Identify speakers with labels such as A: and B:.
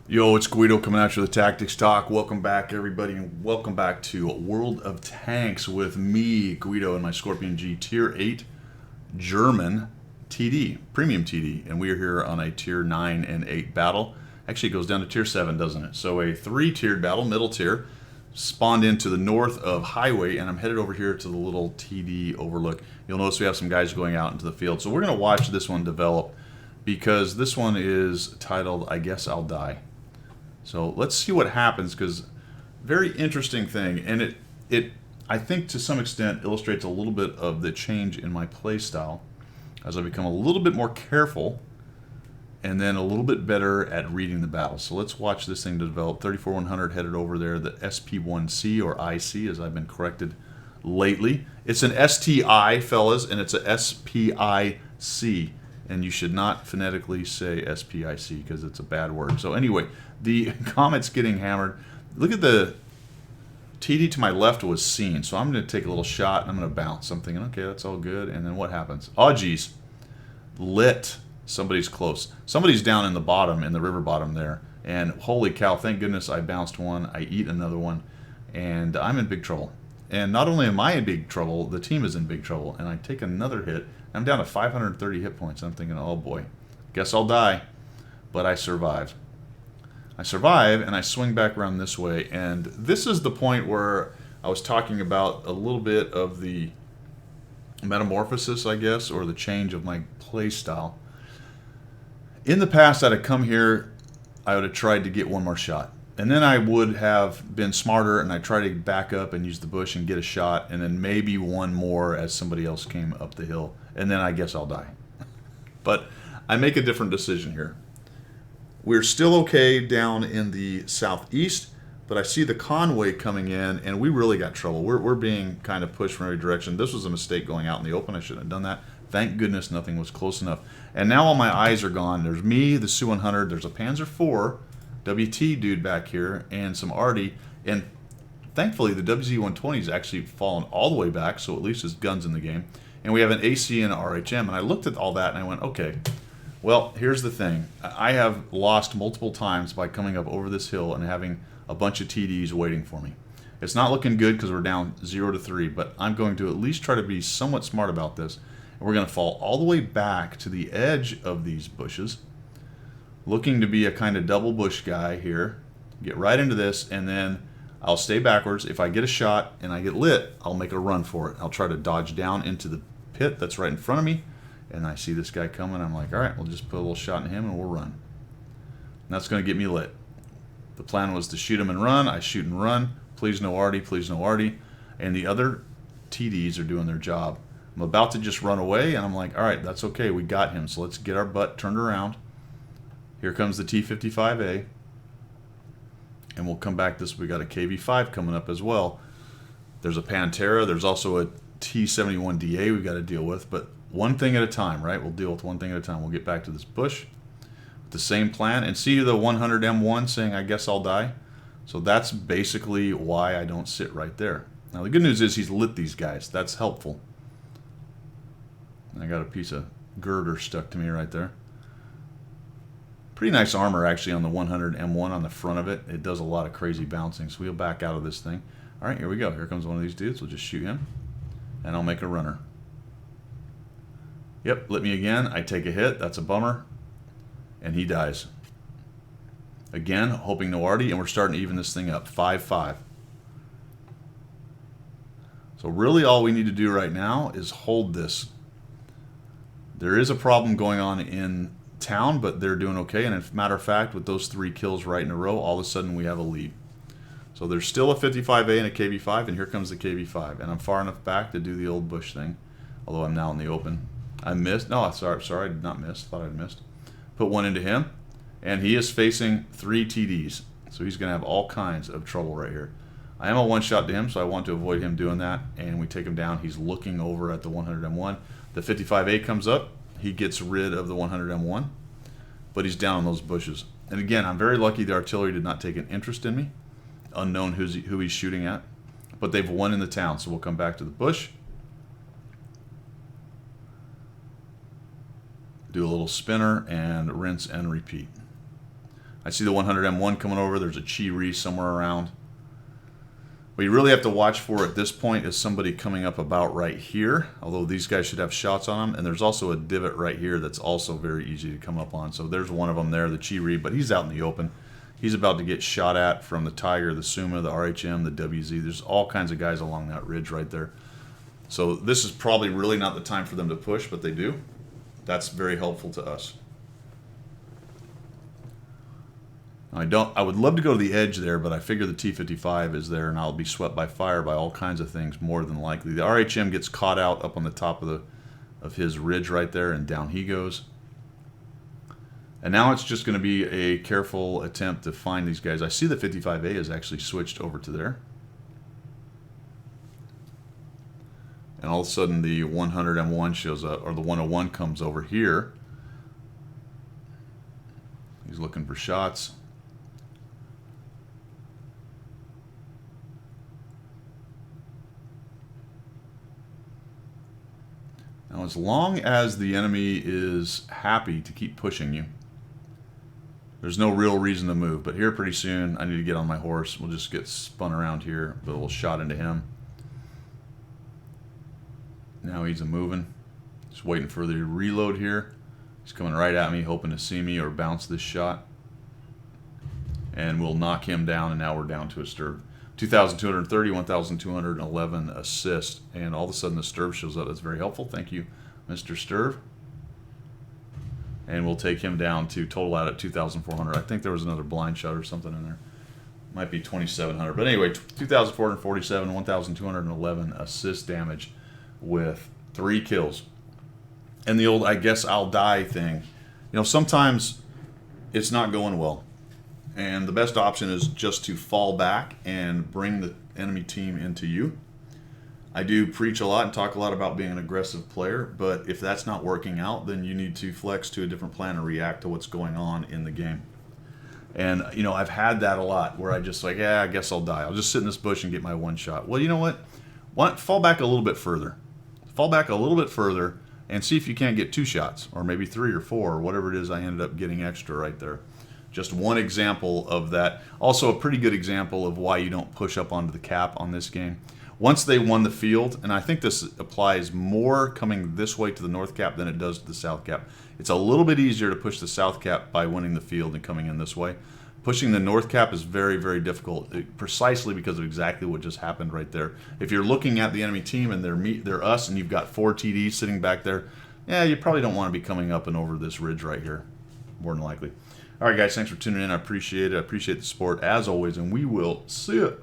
A: Yo, it's Guido coming at you with Tactics Talk. Welcome back, everybody, and welcome back to World of Tanks with me, Guido, and my Scorpion G Tier 8 German TD, Premium TD. And we are here on a Tier 9 and 8 battle. Actually, it goes down to Tier 7, doesn't it? So a 3-tiered battle, middle tier, spawned into the north of Highway, and I'm headed over here to the little TD overlook. You'll notice we have some guys going out into the field. So we're going to watch this one develop because this one is titled, I Guess I'll Die. So let's see what happens, because very interesting thing, and it I think to some extent illustrates a little bit of the change in my play style as I become a little bit more careful and then a little bit better at reading the battle. So let's watch this thing develop. 34-100 headed over there, the SP1C or IC, as I've been corrected lately. It's an STI, fellas, and it's a SPIC. And you should not phonetically say SPIC because it's a bad word. So anyway, the Comet's getting hammered. Look at the TD to my left was seen. So I'm going to take a little shot and I'm going to bounce. I'm thinking, okay, that's all good. And then what happens? Oh, geez. Lit. Somebody's close. Somebody's down in the bottom, in the river bottom there. And holy cow, thank goodness I bounced one. I eat another one. And I'm in big trouble. And not only am I in big trouble, the team is in big trouble. And I take another hit. I'm down to 530 hit points. I'm thinking, oh boy, guess I'll die. But I survive. I survive, and I swing back around this way. And this is the point where I was talking about a little bit of the metamorphosis, I guess, or the change of my play style. In the past, I'd have come here, I would have tried to get one more shot. And then I would have been smarter, and I'd try to back up and use the bush and get a shot, and then maybe one more as somebody else came up the hill. And then I guess I'll die. But I make a different decision here. We're still okay down in the southeast, but I see the Conway coming in, and we really got trouble. We're being kind of pushed from every direction. This was a mistake going out in the open. I shouldn't have done that. Thank goodness nothing was close enough. And now all my eyes are gone. There's me, the Su-100, there's a Panzer IV, WT dude back here, and some Arty. And thankfully, the WZ-120's actually fallen all the way back, so at least his gun's in the game. And we have an AC and an RHM. And I looked at all that and I went, okay, well, here's the thing. I have lost multiple times by coming up over this hill and having a bunch of TDs waiting for me. It's not looking good because we're down 0-3, but I'm going to at least try to be somewhat smart about this. And we're going to fall all the way back to the edge of these bushes, looking to be a kind of double bush guy here. Get right into this, and then I'll stay backwards. If I get a shot and I get lit, I'll make a run for it. I'll try to dodge down into the pit that's right in front of me, and I see this guy coming. I'm like, all right, we'll just put a little shot in him and we'll run. And that's going to get me lit. The plan was to shoot him and run. I shoot and run. Please no Arty, please no Arty. And the other TDs are doing their job. I'm about to just run away, and I'm like, all right, that's okay. We got him, so let's get our butt turned around. Here comes the T-55A. And we'll come back this. We got a KV-5 coming up as well. There's a Pantera. There's also a T-71DA we've got to deal with. But one thing at a time, right? We'll deal with one thing at a time. We'll get back to this bush with the same plan. And see the 100M1 saying, I guess I'll die? So that's basically why I don't sit right there. Now, the good news is he's lit these guys. That's helpful. I got a piece of girder stuck to me right there. Pretty nice armor, actually, on the 100M1 on the front of it. It does a lot of crazy bouncing, so we'll back out of this thing. All right, here we go. Here comes one of these dudes. We'll just shoot him, and I'll make a runner. Yep, lit me again. I take a hit. That's a bummer, and he dies. Again, hoping no Arty, and we're starting to even this thing up. 5-5. So really all we need to do right now is hold this. There is a problem going on in town, but they're doing okay. And as a matter of fact, with those 3 kills right in a row, all of a sudden we have a lead. So there's still a 55A and a KV-5, and here comes the KV-5. And I'm far enough back to do the old bush thing, although I'm now in the open. I missed. No, sorry, I did not miss. Thought I'd missed. Put one into him, and he is facing 3 TDs. So he's going to have all kinds of trouble right here. I am a one-shot to him, so I want to avoid him doing that. And we take him down. He's looking over at the 100M1. The 55A comes up. He gets rid of the 100M1, but he's down in those bushes. And again, I'm very lucky the artillery did not take an interest in me. Unknown who he's shooting at. But they've won in the town, so we'll come back to the bush. Do a little spinner and rinse and repeat. I see the 100M1 coming over. There's a Chi-Ri somewhere around. What you really have to watch for at this point is somebody coming up about right here, although these guys should have shots on them. And there's also a divot right here that's also very easy to come up on. So there's one of them there, the Chi-Ri, but he's out in the open. He's about to get shot at from the Tiger, the Suma, the RHM, the WZ. There's all kinds of guys along that ridge right there. So this is probably really not the time for them to push, but they do. That's very helpful to us. I would love to go to the edge there, but I figure the T-55 is there, and I'll be swept by fire by all kinds of things, more than likely. The RHM gets caught out up on the top of his ridge right there, and down he goes. And now it's just going to be a careful attempt to find these guys. I see the 55A has actually switched over to there. And all of a sudden the 100M1 shows up, or the 101 comes over here. He's looking for shots. Now, as long as the enemy is happy to keep pushing you, there's no real reason to move. But here pretty soon, I need to get on my horse. We'll just get spun around here, but a little shot into him. Now he's moving. Just waiting for the reload here. He's coming right at me, hoping to see me or bounce this shot. And we'll knock him down, and now we're down to a Sturv. 2,230, 1,211 assist, and all of a sudden the Sturv shows up. That's very helpful. Thank you, Mr. Sturv. And we'll take him down to total out at 2,400. I think there was another blind shot or something in there. Might be 2,700. But anyway, 2,447, 1,211 assist damage with 3 kills. And the old I guess I'll die thing. You know, sometimes it's not going well. And the best option is just to fall back and bring the enemy team into you. I do preach a lot and talk a lot about being an aggressive player, but if that's not working out, then you need to flex to a different plan and react to what's going on in the game. And, you know, I've had that a lot where I just like, yeah, I guess I'll die. I'll just sit in this bush and get my one shot. Well, you know what? Fall back a little bit further. Fall back a little bit further and see if you can't get 2 shots or maybe 3 or 4 or whatever it is I ended up getting extra right there. Just one example of that. Also a pretty good example of why you don't push up onto the cap on this game. Once they won the field, and I think this applies more coming this way to the north cap than it does to the south cap. It's a little bit easier to push the south cap by winning the field and coming in this way. Pushing the north cap is very, very difficult, precisely because of exactly what just happened right there. If you're looking at the enemy team and they're us and you've got 4 TDs sitting back there, yeah, you probably don't want to be coming up and over this ridge right here, more than likely. All right, guys, thanks for tuning in. I appreciate it. I appreciate the support, as always, and we will see you.